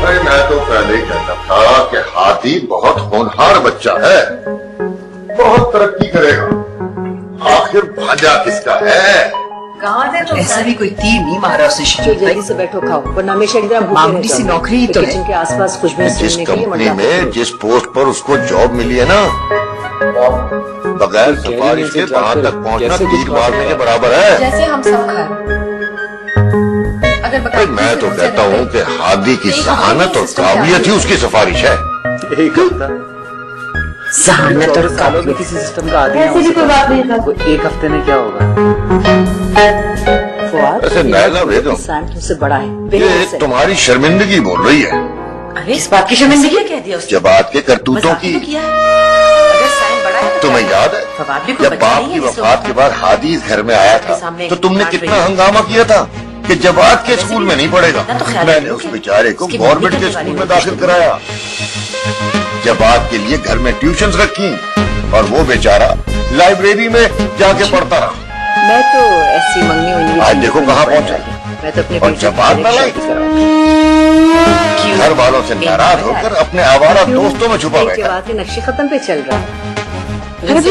भाई मैं तो पहले ही कहता था कि हादी बहुत होनहार बच्चा है, बहुत तरक्की करेगा। आखिर भाजा किसका है? तो ऐसा भी कोई तीर नहीं मारा उसने शकील भाई। से बैठो खाओ, वरना हमेशा एक तरह मामूली सी नौकरी तो किचन के आसपास खुशबू जिस कंपनी में जिस पोस्ट पर उसको जॉब मिली है ना, बगैर सिफारिश के वहाँ तक पहुँचना तीर मारने के बराबर है। जैसे हम सब घर भाई मैं तो कहता हूँ कि हादी की जहानत और काबिलियत ही उसकी सिफारिश है। जहानत और काबिलियत किसी सिस्टम का आदि ऐसे भी कोई बात नहीं था। एक हफ्ते में क्या होगा? ऐसे नैला भेजो, तुमसे बड़ा है। ये तुम्हारी शर्मिंदगी बोल रही है। अरे इस बात की शर्मिंदगी कह दिया उसने। जबात के करतूतों की। अगर साइन बड़ा है तो तुम्हें याद है जब बाप की वफात के बाद हादी इस घर में आया था तो तुमने कितना हंगामा किया था कि जबात के स्कूल में नहीं पढ़ेगा। मैंने उस बेचारे को गवर्नमेंट के स्कूल में दाखिल कराया, जबात के लिए घर में ट्यूशंस रखी और वो बेचारा लाइब्रेरी में जाके पढ़ता रहा। मैं तो ऐसी मंगनी हुई आज देखो कहाँ पहुँचा। मैं तो अपने और जबात ना लाई, घर वालों से नाराज होकर अपने आवारा दोस्तों में छुपा बैठा। जवाब के नक्शे खत्म पे चल रहा है।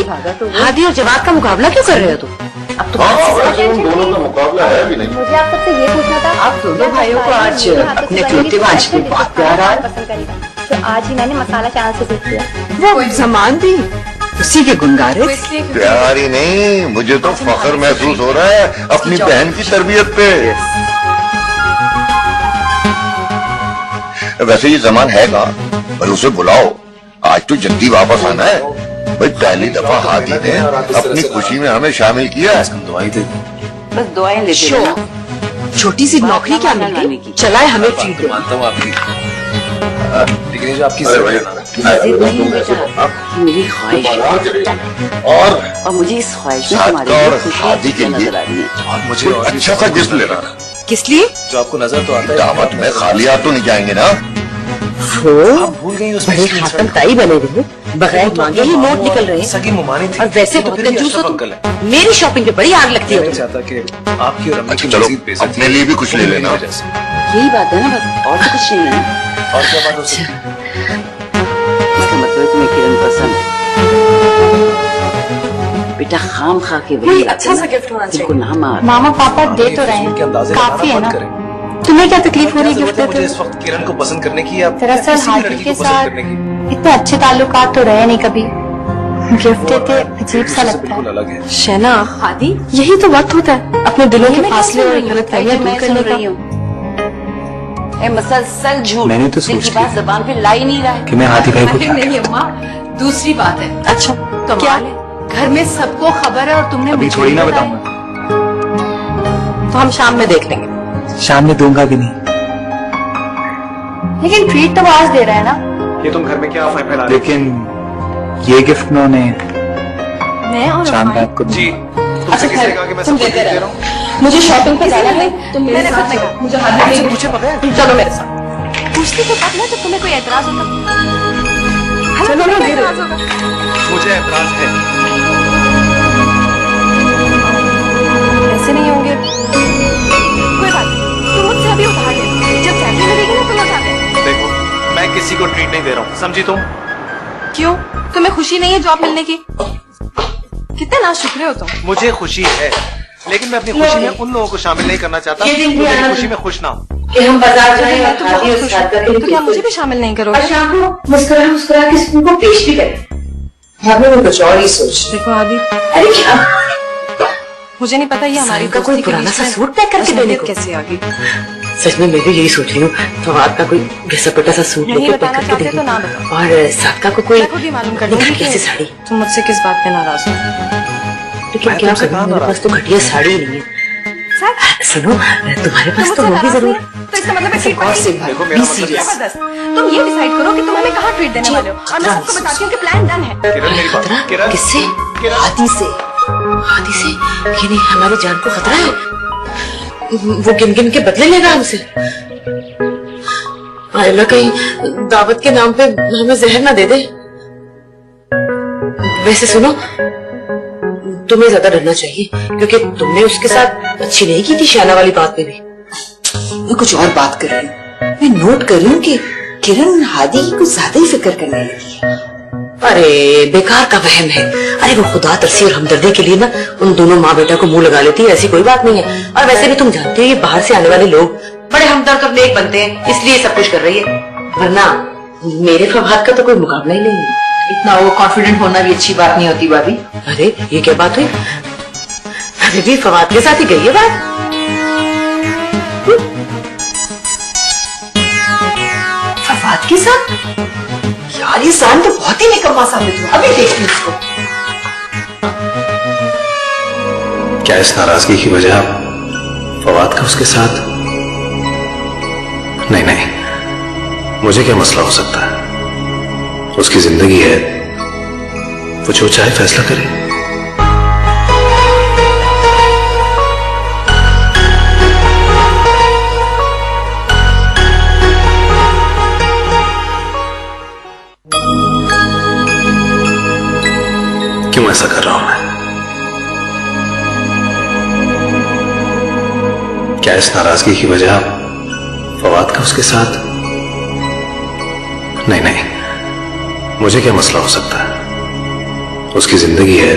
भागा तो हादी और जवाब का मुकाबला क्यों कर रहे हो तुम? अब तो उन दोनों का मुकाबला है भी नहीं। मुझे आप सबसे ये पूछना था, आप दोनों भाइयों को आज अपने खिलौते में आज भी बहुत प्यार आ रहा है। तो आज ही मैंने मसाला चावल से सीख लिया। वो सामान भी उसी के गुनगारे। प्यार ही नहीं, मुझे तो फख्र महसूस हो रहा है अपनी बहन की तरबियत पे। वैसे ये जमान है कहाँ, पर उसे बुलाओ, आज तो जल्दी वापस आना है। भाई पहली दफा हादी ने अपनी खुशी में हमें शामिल किया। दुआई दे, बस दुआएं लेते रहना। छोटी सी नौकरी क्या मिल गई, चलाए हमें ट्रीट दे। मानता हूँ आपकी, लेकिन जो आपकी मेरी ख्वाहिश है और मुझे इस ख्वाहिश में तुम्हारी हादी के लिए नजर आ रही है। और मुझे और भी अच्छा सा गिफ्ट लेना। किस लिए? जो आपको नजर तो आता है। दावत में खाली हाथ तो नहीं जाएंगे ना। आप भूल गई उसमें बड़े खातम ताई बने रहे, बगैर मांगे ही नोट निकल रहे हैं। सगी मुमानी थी और वैसे बहुत फिर भी कंजूस हो अशरफ तुम। अंकल है। मेरी शॉपिंग पे बड़ी आग लगती है मैं नहीं तुम्हें। चाहता कि आपकी और अम्मी की चलो मजीद बेइज्जती अपने लिए भी कुछ ले लेना। यही बात है ना, बस और तो कुछ नहीं है ना। और क्या बात हो सकती है? इसका मतलब तुम्हें किरण पसंद है। बेटा खाम खा के वही अच्छा सा गिफ्ट होना चाहिए। ना मार। मामा पापा दे तो रहे के हैं, अंदाजे काफी है लगाना ना। बंद करें। तुम्हें क्या तकलीफ हो रही है क्या गिफ्ट जरूरत है मुझे देते इस वक्त किरण को पसंद करने की या दरअसल किसी भी हादी लड़की के को साथ पसंद करने की? इतने अच्छे ताल्लुकात तो रहे नहीं कभी। गिफ्ट देते अजीब सा उससे लगता बिल्कुल है। अलग है। शैना, हादी यही तो वक्त होता है अपने दिलों के फासले और गलतफहमियां दूर करने का। मसलसल झूठ, मैंने तो दिल की सोच बात लिया जबान पे ला ही नहीं रहा है। कि मैं हाथी भाई को क्या नहीं अम्मा, दूसरी बात है। अच्छा क्या? कमाल है, घर में सबको खबर है और तुमने अभी मुझे थोड़ी ना नहीं बताया। बताऊंगा, तो हम शाम में देख लेंगे। शाम में दूंगा भी नहीं। लेकिन ट्रीट तो वो आज दे रहा है ना। ये तुम घर में क्या अफवाह फैला रहे हो? लेकिन ये गिफ्ट उन्होंने मैं और चांद रात को जी तुमसे किसने कहा कि मैं सबको गिफ्ट दे रहा हूँ? मुझे शॉपिंग पे जाना है। तुम मेरे साथ चलो। मुझे हाथ आपसे पूछे बगैर तुम चलो मेरे साथ। पूछती तो तब ना जब तुम्हें कोई एतराज होगा। चलो ना एतराज होगा। मुझे एतराज है। ऐसे नहीं होंगे। कोई बात नहीं, तुम मुझसे अभी उधार ले। जब सैलरी मिलेगी ना तुम लौटा देना। देखो मैं किसी को ट्रीट नहीं दे रहा हूँ, समझी तुम? क्यों? तुम्हें खुशी नहीं है जॉब मिलने की? कितने नाशुक्रे हो तुम। मुझे खुशी है, लेकिन मैं अपनी खुशी में उन लोगों को शामिल नहीं करना चाहता जो मेरी खुशी में खुश ना हो। कि हम बाजार जाएं और हाथी और साथ करके तो क्या मुझे भी शामिल नहीं और करोगे? शाम को मुस्कुरा मुस्कुरा के उनको पेश भी करें। हमें वो कुछ और ही सोच। देखो आदि, अरे क्या मुझे नहीं पता ये हमारी का कोई दोस्ती के पुराना बीच सा में सूट पैक करके देने को। कैसे आ गई? सच में मैं भी यही सोच रही हूँ, फवाद का कोई घिसा पिटा सा सूट नहीं लेके पैक बताना करके चाहते दे तो दूँ। ना बताओ। और सादका को कोई मैं खुद ही मालूम कर दूंगी घटिया सी साड़ी। कि तुम मुझसे किस बात पे नाराज हो। लेकिन मैं क्या तुमसे करूँ, कहाँ मेरे नाराज पास तो घटिया साड़ी ही नहीं है। सुनो, तुम्हारे पास तो होगी जरूर। तो इसका मतलब है गौर से भाई, देखो be मेरा मतलब serious। जबरदस्त। तुम ये डिसाइड करो कि तुम हमें कहाँ ट्रीट देने वाले हो और मैं सबको बताती हूँ कि प्लान डन है। किरण मेरी बात, किरण किससे? किरण हाथी से। हाथी से? ये नहीं, हमारी जान को खतरा है। वो गिन गिन के बदले लेगा हमसे। आयला कहीं दावत के नाम पे हमें जहर ना दे दे। वैसे सुनो, तुम्हें ज्यादा डरना चाहिए क्योंकि तुमने उसके साथ अच्छी नहीं की थी शैना वाली बात में भी। मैं कुछ और बात कर रही हूँ। मैं नोट कर रही हूँ कि किरण हादी की कुछ ज्यादा ही फिक्र करने लगी है। अरे बेकार का वहम है। अरे वो खुदा तरसी और हमदर्दी के लिए ना उन दोनों माँ बेटा को मुंह लगा लेती है, ऐसी कोई बात नहीं है। और वैसे भी तुम जानते हो ये बाहर से आने वाले लोग बड़े हमदर्द और नेक बनते हैं, इसलिए सब कुछ कर रही है, वरना मेरे फवाद का तो कोई मुकाबला ही नहीं है। इतना वो कॉन्फिडेंट होना भी अच्छी बात नहीं होती भाभी। अरे ये क्या बात हुई? अरे भी फवाद के साथ ही गई है बात। फवाद के साथ? यार ये साम तो बहुत ही निकम्मा साबित हुआ। अभी देखती हूँ इसको। क्या इस नाराजगी की वजह फवाद का उसके साथ? नहीं नहीं, मुझे क्या मसला हो सकता है? उसकी जिंदगी है, वो जो चाहे फैसला करे। क्यों ऐसा कर रहा हूं मैं? क्या इस नाराजगी की वजह फवाद का उसके साथ? नहीं नहीं, मुझे क्या मसला हो सकता है? उसकी जिंदगी है,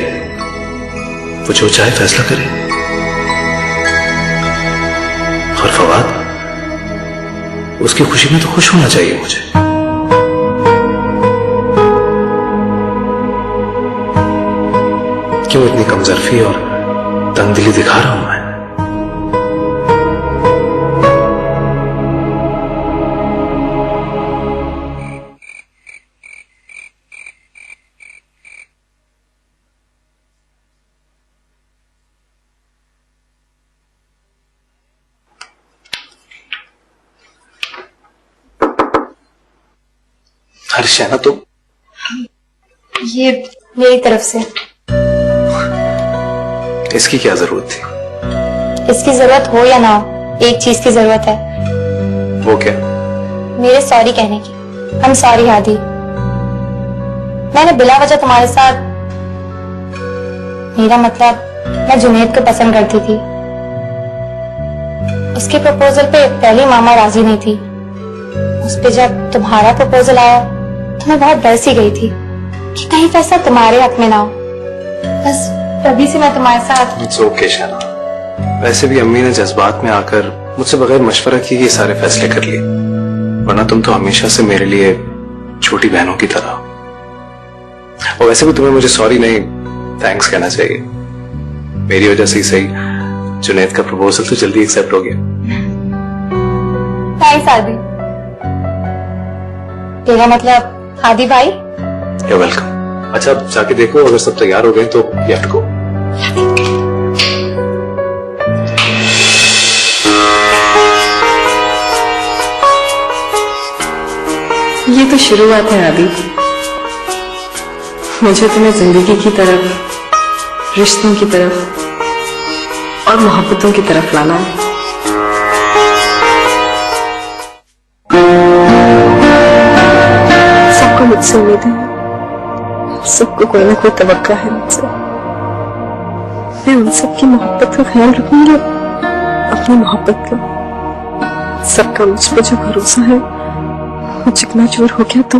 वो जो चाहे फैसला करे। और फवाद, उसकी खुशी में तो खुश होना चाहिए मुझे। क्यों इतनी कमजोरी और तंगदिली दिखा रहा हूं मैं? अरे शहना, तो ये मेरी तरफ से। इसकी क्या जरूरत थी? इसकी जरूरत हो या ना हो, एक चीज की जरूरत है। वो क्या? मेरे सॉरी कहने की। I'm sorry हादी, मैंने बिला वजह तुम्हारे साथ, मेरा मतलब मैं जुनैद को पसंद करती थी। उसके प्रपोजल पे पहले मामा राजी नहीं थी। उस पे जब तुम्हारा प्रपोजल आया तो मैं बहुत डर सी गई थी कि कहीं फैसला तुम्हारे हक में ना हो। बस तभी से मैं तुम्हारे साथ। इट्स ओके शहना, वैसे भी अम्मी ने जज्बात में आकर मुझसे बगैर मशवरा किए ये सारे फैसले कर लिए, वरना तुम तो हमेशा से मेरे लिए छोटी बहनों की तरह। और वैसे भी तुम्हें मुझे सॉरी नहीं थैंक्स कहना चाहिए। मेरी वजह से ही सही, जुनैद का प्रपोजल तो जल्दी एक्सेप्ट हो गया। थैंक्स हादी। तेरा मतलब हादी भाई? You're welcome। अच्छा, जाके देखो, अगर सब तैयार हो गए तो you have to go। ये तो शुरुआत है आदि। मुझे तुम्हें जिंदगी की तरफ, रिश्तों की तरफ और मोहब्बतों की तरफ लाना है। सबको मुझसे उम्मीद है, सबको कोई ना कोई तवक्का है मुझसे। मैं उन सबकी मोहब्बत का ख्याल रखूंगी, अपनी मोहब्बत का। सबका मुझ पर जो भरोसा है वो चिकना चूर हो गया तो